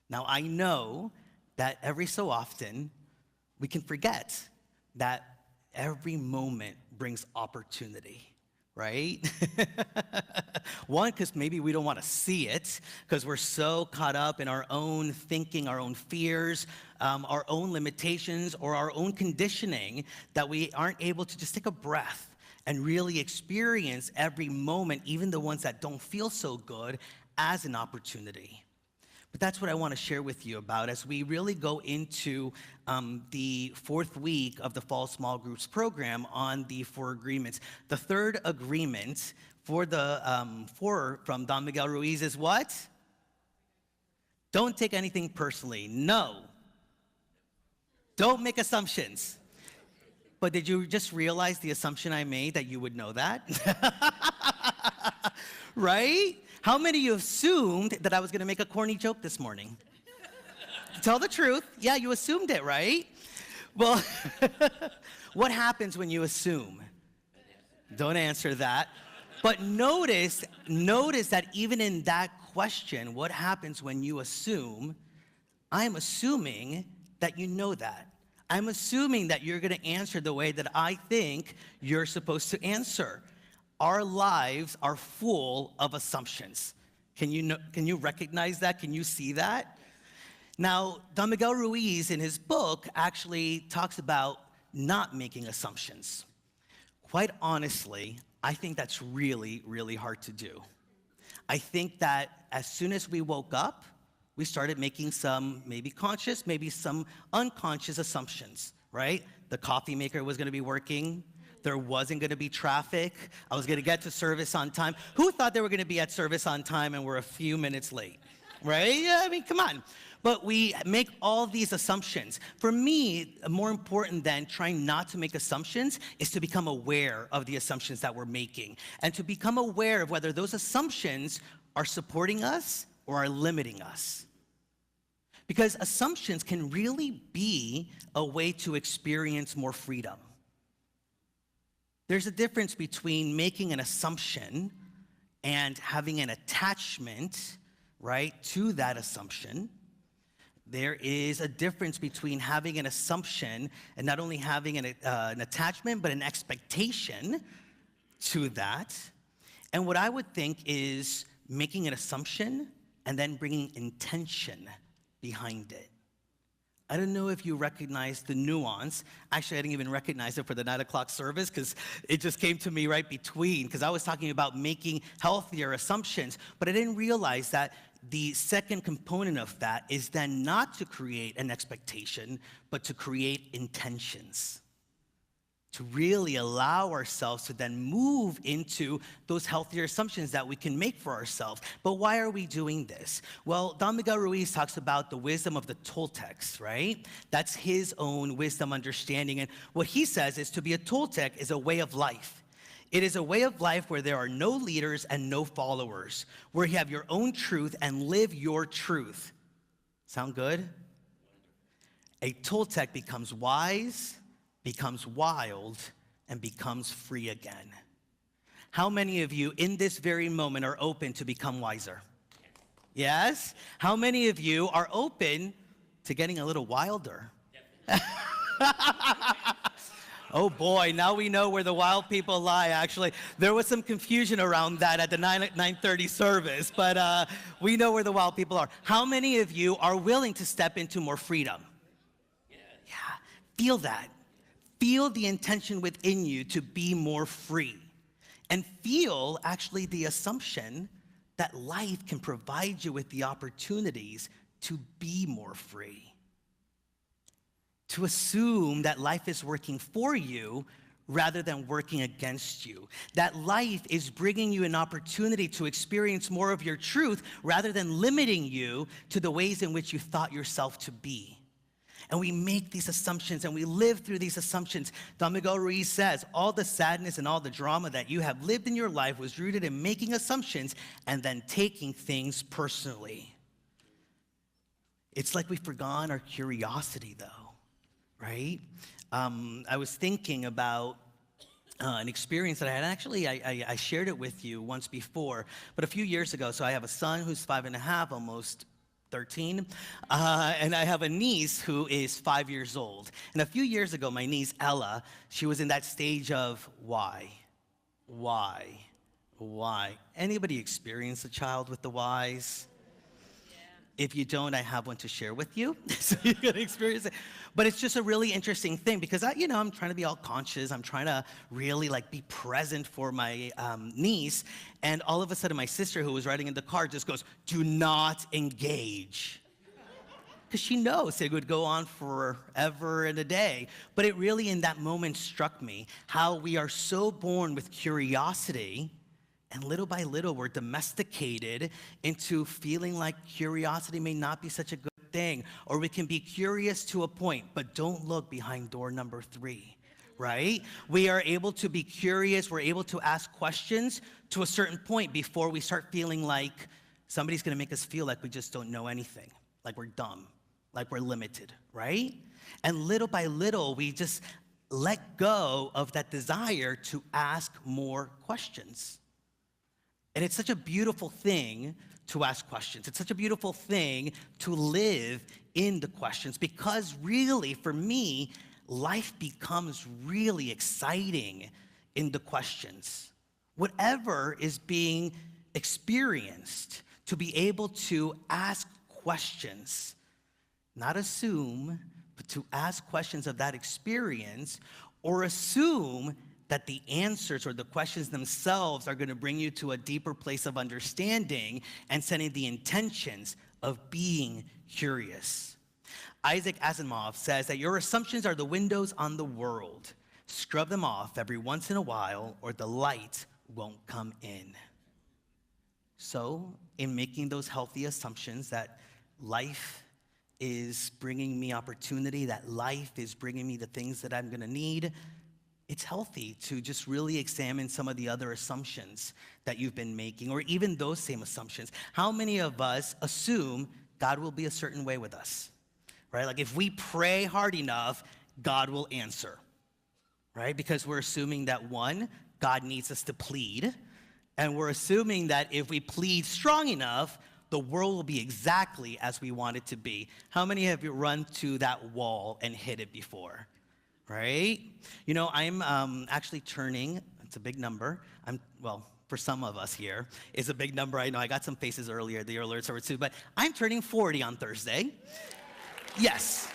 Now, I know that every so often we can forget that every moment brings opportunity, right? One, because maybe we don't want to see it, because we're so caught up in our own thinking, our own fears, our own limitations, or our own conditioning, that we aren't able to just take a breath and really experience every moment, even the ones that don't feel so good, as an opportunity. But that's what I want to share with you about as we really go into the fourth week of the Fall Small Groups program on the 4 agreements. The third agreement for the from Don Miguel Ruiz is what? Don't take anything personally. No. Don't make assumptions. But did you just realize the assumption I made that you would know that? Right? How many of you assumed that I was going to make a corny joke this morning? Tell the truth. Yeah, you assumed it, right? Well, what happens when you assume? Don't answer that. But notice that even in that question, what happens when you assume? I'm assuming that you know that. I'm assuming that you're going to answer the way that I think you're supposed to answer. Our lives are full of assumptions. Can you recognize that? Can you see that? Now, Don Miguel Ruiz in his book actually talks about not making assumptions. Quite honestly, I think that's really, really hard to do. I think that as soon as we woke up, we started making some maybe conscious, maybe some unconscious assumptions, right? The coffee maker was going to be working. There wasn't going to be traffic. I was going to get to service on time. Who thought they were going to be at service on time and we're a few minutes late, right? Yeah, I mean, come on. But we make all these assumptions. For me, more important than trying not to make assumptions is to become aware of the assumptions that we're making and to become aware of whether those assumptions are supporting us or are limiting us. Because assumptions can really be a way to experience more freedom. There's a difference between making an assumption and having an attachment, right, to that assumption. There is a difference between having an assumption and not only having an attachment, but an expectation to that. And what I would think is making an assumption and then bringing intention behind it. I don't know if you recognize the nuance. Actually, I didn't even recognize it for the 9 o'clock service because it just came to me right between, because I was talking about making healthier assumptions, but I didn't realize that the second component of that is then not to create an expectation, but to create intentions. To really allow ourselves to then move into those healthier assumptions that we can make for ourselves. But why are we doing this? Well, Don Miguel Ruiz talks about the wisdom of the Toltecs, right? That's his own wisdom understanding. And what he says is to be a Toltec is a way of life. It is a way of life where there are no leaders and no followers, where you have your own truth and live your truth. Sound good? A Toltec becomes wise, becomes wild, and becomes free again. How many of you in this very moment are open to become wiser? Yes? How many of you are open to getting a little wilder? Oh boy, now we know where the wild people lie, actually. There was some confusion around that at the 9:30 service, but we know where the wild people are. How many of you are willing to step into more freedom? Yeah, feel that. Feel the intention within you to be more free. And feel, actually, the assumption that life can provide you with the opportunities to be more free. To assume that life is working for you rather than working against you. That life is bringing you an opportunity to experience more of your truth rather than limiting you to the ways in which you thought yourself to be. And we make these assumptions and we live through these assumptions. Don Miguel Ruiz says, all the sadness and all the drama that you have lived in your life was rooted in making assumptions and then taking things personally. It's like we've forgone our curiosity, though, right? I was thinking about an experience that I had. Actually, I shared it with you once before, but a few years ago. So I have a son who's 5.5, almost 13. And I have a niece who is 5 years old. And a few years ago, my niece, Ella, she was in that stage of why? Why? Why? Anybody experience a child with the whys? If you don't, I have one to share with you, so you can experience it. But it's just a really interesting thing because I'm trying to be all conscious. I'm trying to really be present for my niece. And all of a sudden, my sister, who was riding in the car, just goes, "Do not engage." Because she knows it would go on forever and a day. But it really, in that moment, struck me how we are so born with curiosity. And little by little, we're domesticated into feeling like curiosity may not be such a good thing. Or we can be curious to a point, but don't look behind door number 3, right? We are able to be curious. We're able to ask questions to a certain point before we start feeling like somebody's going to make us feel like we just don't know anything, like we're dumb, like we're limited, right? And little by little, we just let go of that desire to ask more questions. And it's such a beautiful thing to ask questions. It's such a beautiful thing to live in the questions because really, for me, life becomes really exciting in the questions. Whatever is being experienced, to be able to ask questions, not assume, but to ask questions of that experience or assume that the answers or the questions themselves are going to bring you to a deeper place of understanding and setting the intentions of being curious. Isaac Asimov says that your assumptions are the windows on the world. Scrub them off every once in a while or the light won't come in. So, in making those healthy assumptions that life is bringing me opportunity, that life is bringing me the things that I'm going to need, it's healthy to just really examine some of the other assumptions that you've been making, or even those same assumptions. How many of us assume God will be a certain way with us, right? Like if we pray hard enough, God will answer, right? Because we're assuming that one, God needs us to plead, and we're assuming that if we plead strong enough, the world will be exactly as we want it to be. How many have you run to that wall and hit it before? Right? I'm actually turning, it's a big number. For some of us here, it's a big number. I know I got some faces earlier, the alerts were too, but I'm turning 40 on Thursday. Yes.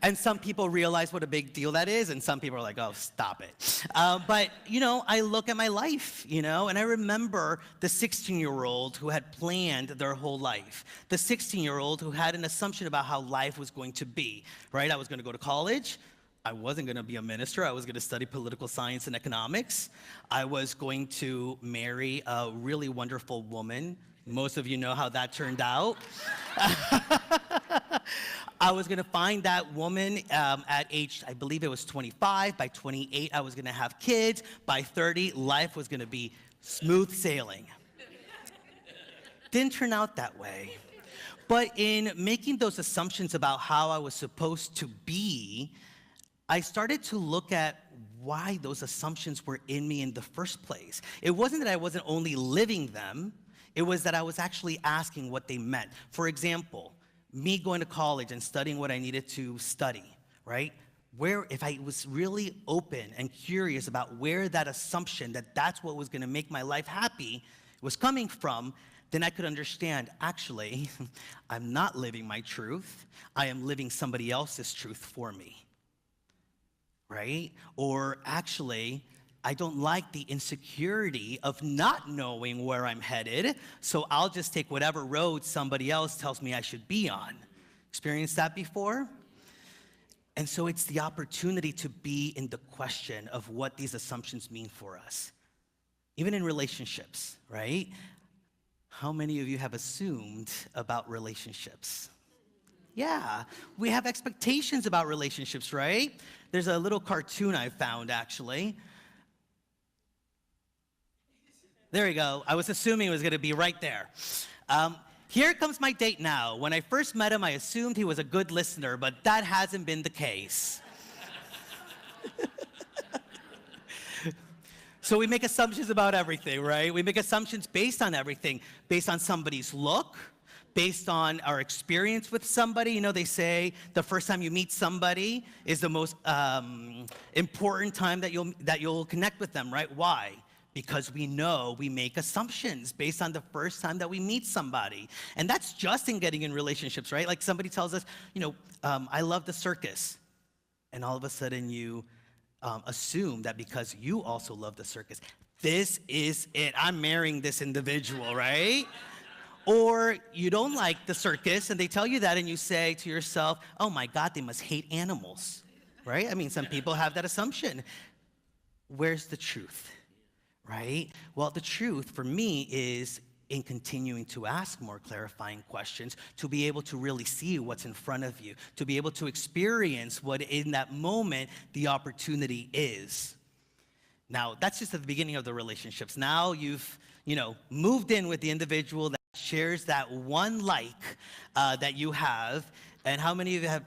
And some people realize what a big deal that is, and some people are like, oh, stop it. But I look at my life, and I remember the 16-year-old who had planned their whole life. The 16-year-old who had an assumption about how life was going to be, right? I was going to go to college. I wasn't going to be a minister. I was going to study political science and economics. I was going to marry a really wonderful woman. Most of you know how that turned out. I was going to find that woman at age, I believe it was 25. By 28, I was going to have kids. By 30, life was going to be smooth sailing. Didn't turn out that way. But in making those assumptions about how I was supposed to be, I started to look at why those assumptions were in me in the first place. It wasn't that I wasn't only living them, it was that I was actually asking what they meant. For example, me going to college and studying what I needed to study, right? If I was really open and curious about where that assumption that that's what was gonna make my life happy was coming from, then I could understand, actually, I'm not living my truth. I am living somebody else's truth for me, right? Or actually, I don't like the insecurity of not knowing where I'm headed, so I'll just take whatever road somebody else tells me I should be on. Experienced that before? And so it's the opportunity to be in the question of what these assumptions mean for us. Even in relationships, right? How many of you have assumed about relationships? Yeah, we have expectations about relationships, right? There's a little cartoon I found, actually. There you go. I was assuming it was going to be right there. Here comes my date now. When I first met him, I assumed he was a good listener, but that hasn't been the case. So we make assumptions about everything, right? We make assumptions based on everything, based on somebody's look, based on our experience with somebody. You know, they say the first time you meet somebody is the most important time that you'll connect with them, right? Why? Because we know we make assumptions based on the first time that we meet somebody. And that's just in getting in relationships, right? Like somebody tells us, I love the circus. And all of a sudden you assume that because you also love the circus, this is it. I'm marrying this individual, right? Or you don't like the circus and they tell you that and you say to yourself, oh my God, they must hate animals, right? I mean, some people have that assumption. Where's the truth, right? Well, the truth for me is in continuing to ask more clarifying questions, to be able to really see what's in front of you, to be able to experience what in that moment the opportunity is. Now, that's just at the beginning of the relationships. Now you've, moved in with the individual that shares that one that you have, and how many of you have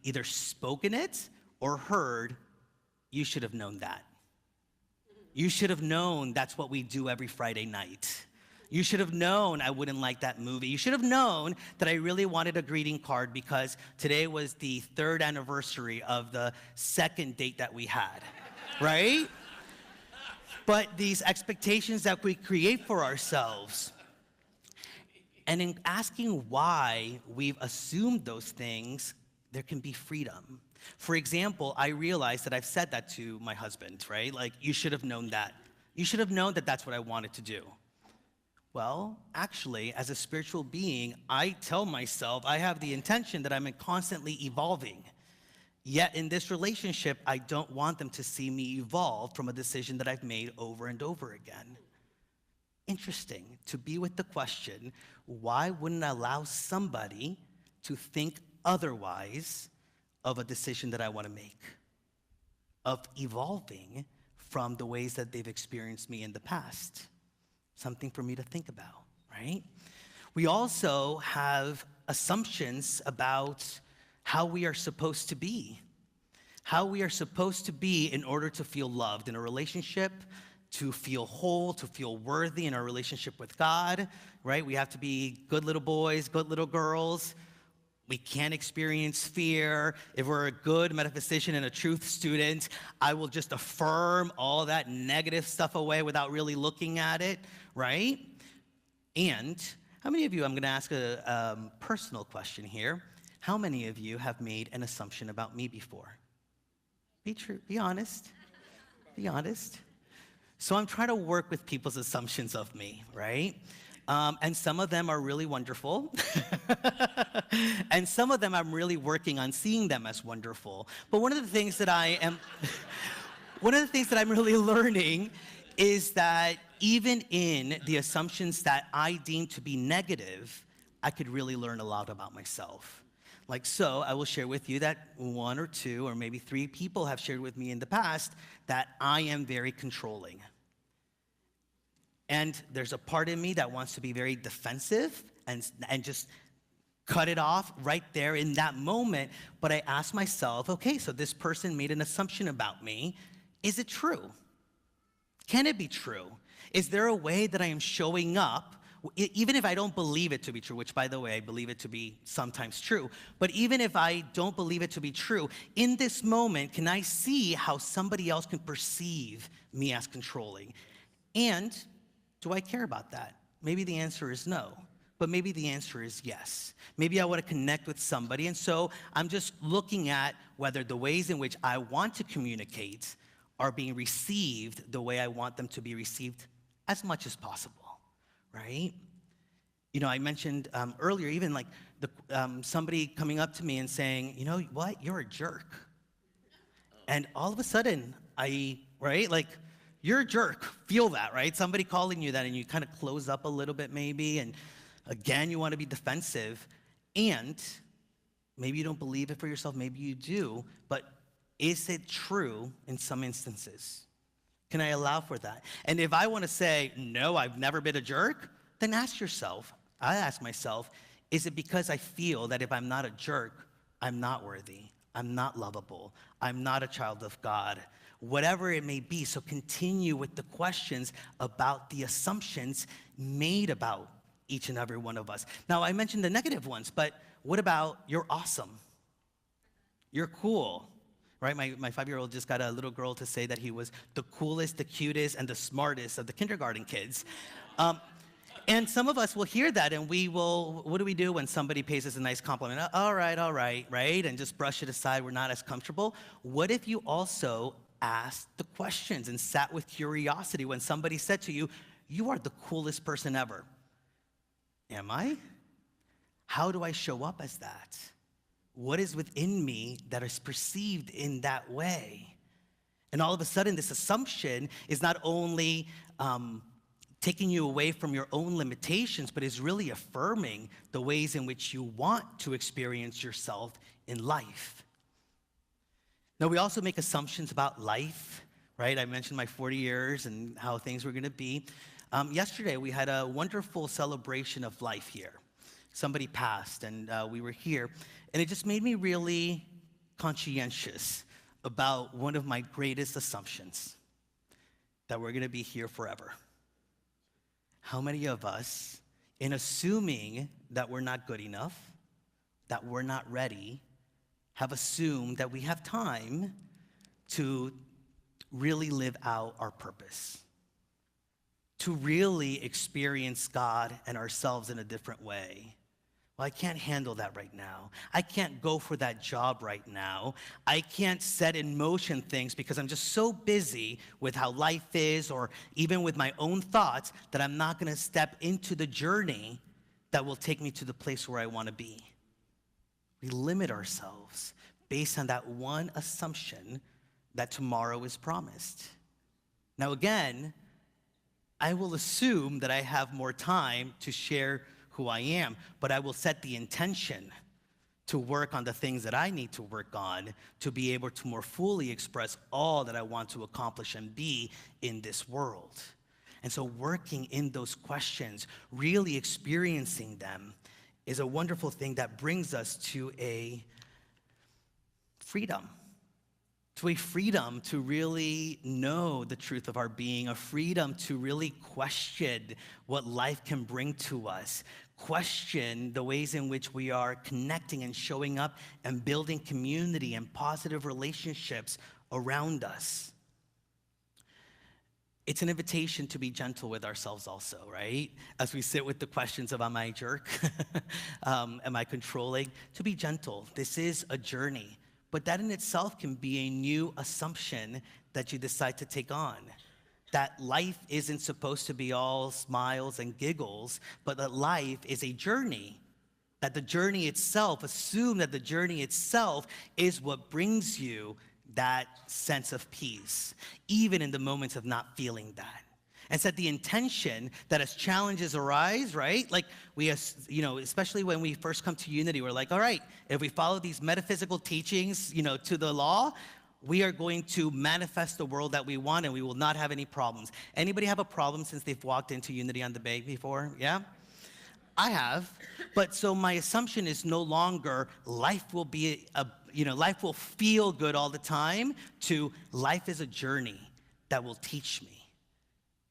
either spoken it or heard, you should have known that. You should have known that's what we do every Friday night. You should have known I wouldn't like that movie. You should have known that I really wanted a greeting card because today was the 3rd anniversary of the 2nd date that we had, right? But these expectations that we create for ourselves, and in asking why we've assumed those things, there can be freedom. For example, I realized that I've said that to my husband, right? Like, you should have known that. You should have known that that's what I wanted to do. Well, actually, as a spiritual being, I tell myself I have the intention that I'm constantly evolving. Yet in this relationship, I don't want them to see me evolve from a decision that I've made over and over again. Interesting to be with the question, why wouldn't I allow somebody to think otherwise of a decision that I want to make, of evolving from the ways that they've experienced me in the past? Something for me to think about, right? We also have assumptions about how we are supposed to be. How we are supposed to be in order to feel loved in a relationship, to feel whole, to feel worthy in our relationship with God, right? We have to be good little boys, good little girls. We can't experience fear. If we're a good metaphysician and a truth student, I will just affirm all that negative stuff away without really looking at it, right? And how many of you, I'm gonna ask a personal question here. How many of you have made an assumption about me before? Be true, be honest, be honest. So I'm trying to work with people's assumptions of me, right? And some of them are really wonderful. And some of them I'm really working on seeing them as wonderful. But one of the things that I'm really learning is that even in the assumptions that I deem to be negative, I could really learn a lot about myself. Like, so I will share with you that 1 or 2 or maybe 3 people have shared with me in the past that I am very controlling. And there's a part of me that wants to be very defensive and just cut it off right there in that moment. But I ask myself, okay, so this person made an assumption about me. Is it true? Can it be true? Is there a way that I am showing up, even if I don't believe it to be true, which, by the way, I believe it to be sometimes true, but even if I don't believe it to be true, in this moment, can I see how somebody else can perceive me as controlling? And do I care about that? Maybe the answer is no, but maybe the answer is yes. Maybe I want to connect with somebody, and so I'm just looking at whether the ways in which I want to communicate are being received the way I want them to be received as much as possible, right? You know, I mentioned earlier, even like somebody coming up to me and saying, you know what, you're a jerk. And all of a sudden, you're a jerk. Feel that, right? Somebody calling you that, and you kind of close up a little bit maybe, and again, you want to be defensive, and maybe you don't believe it for yourself, maybe you do, but is it true in some instances? Can I allow for that? And if I want to say, no, I've never been a jerk, then ask yourself, I ask myself, is it because I feel that if I'm not a jerk, I'm not worthy, I'm not lovable, I'm not a child of God? whatever it may be. So continue with the questions about the assumptions made about each and every one of us. Now, I mentioned the negative ones, but what about you're awesome? You're cool, right? My 5-year-old just got a little girl to say that he was the coolest, the cutest, and the smartest of the kindergarten kids. And some of us will hear that and what do we do when somebody pays us a nice compliment? All right, right? And just brush it aside, we're not as comfortable. What if you also asked the questions and sat with curiosity when somebody said to you, you are the coolest person ever? Am I? How do I show up as that? What is within me that is perceived in that way? And all of a sudden, this assumption is not only taking you away from your own limitations, but is really affirming the ways in which you want to experience yourself in life. Now, we also make assumptions about life, right? I mentioned my 40 years and how things were gonna be. Yesterday, we had a wonderful celebration of life here. Somebody passed, and we were here, and it just made me really conscientious about one of my greatest assumptions, that we're gonna be here forever. How many of us, in assuming that we're not good enough, that we're not ready, have assumed that we have time to really live out our purpose, to really experience God and ourselves in a different way? Well, I can't handle that right now. I can't go for that job right now. I can't set in motion things because I'm just so busy with how life is or even with my own thoughts that I'm not gonna step into the journey that will take me to the place where I wanna be. We limit ourselves based on that one assumption that tomorrow is promised. Now again, I will assume that I have more time to share who I am, but I will set the intention to work on the things that I need to work on to be able to more fully express all that I want to accomplish and be in this world. And so working in those questions, really experiencing them, is a wonderful thing that brings us to a freedom. To a freedom to really know the truth of our being, a freedom to really question what life can bring to us, question the ways in which we are connecting and showing up and building community and positive relationships around us. It's an invitation to be gentle with ourselves also, right? As we sit with the questions of, am I a jerk? Am I controlling? To be gentle. This is a journey. But that in itself can be a new assumption that you decide to take on. That life isn't supposed to be all smiles and giggles, but that life is a journey. That the journey itself, assume that the journey itself is what brings you that sense of peace, even in the moments of not feeling that. And set the intention that as challenges arise, right? Like especially when we first come to Unity, we're like, all right, if we follow these metaphysical teachings, to the law, we are going to manifest the world that we want and we will not have any problems. Anybody have a problem since they've walked into Unity on the Bay before? Yeah? I have. But so my assumption is no longer life will life will feel good all the time to life is a journey that will teach me.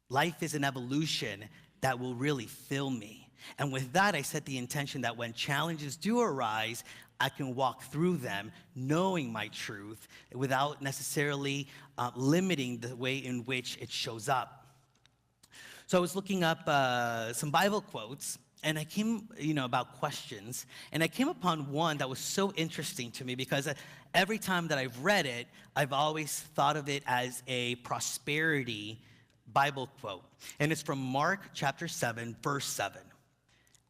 Life is an evolution that will really fill me. And with that, I set the intention that when challenges do arise, I can walk through them knowing my truth without necessarily limiting the way in which it shows up. So I was looking up some Bible quotes, and I came, about questions, and I came upon one that was so interesting to me because every time that I've read it, I've always thought of it as a prosperity Bible quote, and it's from Mark chapter 7, verse 7.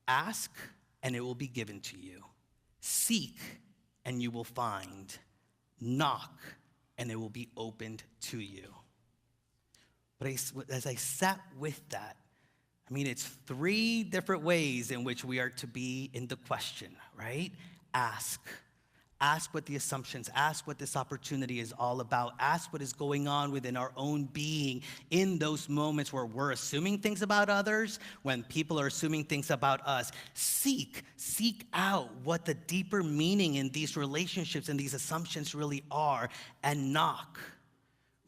Ask, and it will be given to you. Seek, and you will find. Knock, and it will be opened to you. But as I sat with that, it's 3 different ways in which we are to be in the question, right? Ask. Ask what the assumptions, ask what this opportunity is all about. Ask what is going on within our own being in those moments where we're assuming things about others, when people are assuming things about us. Seek out what the deeper meaning in these relationships and these assumptions really are, and knock.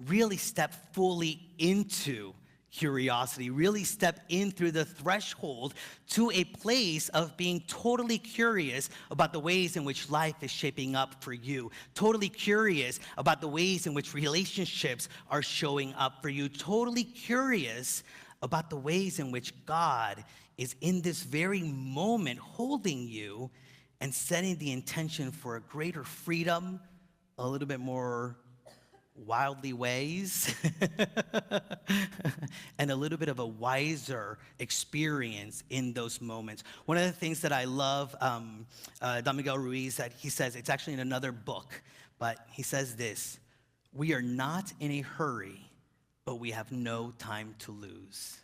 really step fully into curiosity, really step in through the threshold to a place of being totally curious about the ways in which life is shaping up for you, totally curious about the ways in which relationships are showing up for you, totally curious about the ways in which God is in this very moment holding you and setting the intention for a greater freedom, a little bit more wildly ways, and a little bit of a wiser experience in those moments. One of the things that I love, Don Miguel Ruiz, that he says, it's actually in another book, but he says this: we are not in a hurry, but we have no time to lose.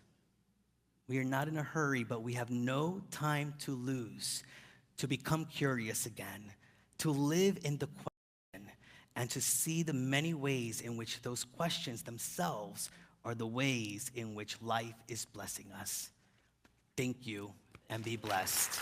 We are not in a hurry, but we have no time to lose, to become curious again, to live in the question, and to see the many ways in which those questions themselves are the ways in which life is blessing us. Thank you, and be blessed.